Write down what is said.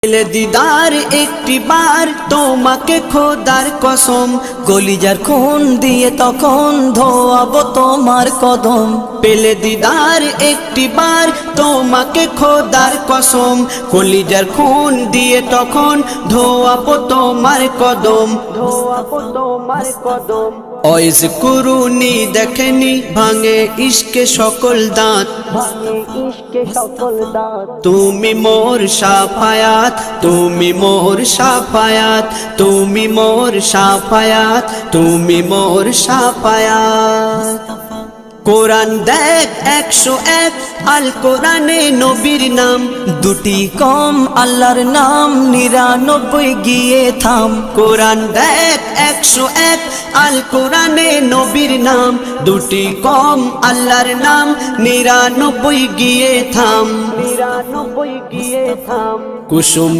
পেলে দিদার একটি বার তোমাকে খোদার কসম, কলিজার খুন দিয়ে তখন ধোয়াবো তোমার কদম। পেলে দিদার একটি বার তোমাকে খোদার কসম, কলিজার খুন দিয়ে তখন ধোয়াবো তোমার কদম, ধোয়াবো তোমার কদম। ওয়াইজ কুরুনি দেখেনি ভাঙে ইশকে সকল দাঁত, তুমি মোর শাফায়াত, তুমি মোর শাফায়াত, তুমি মোর শাফায়াত, তুমি মোর শাফায়াত। কোরআন দেখ 101 আল কোরআনে নবীর নাম, দুটি কম আল্লাহর নাম 99 গিয়ে থাম। কোরআন দেখ 101 আল কোরআনে নবীর নাম, দুটি কম আল্লাহর নাম 99 গিয়ে থাম, 99 গিয়ে থাম। কুসুম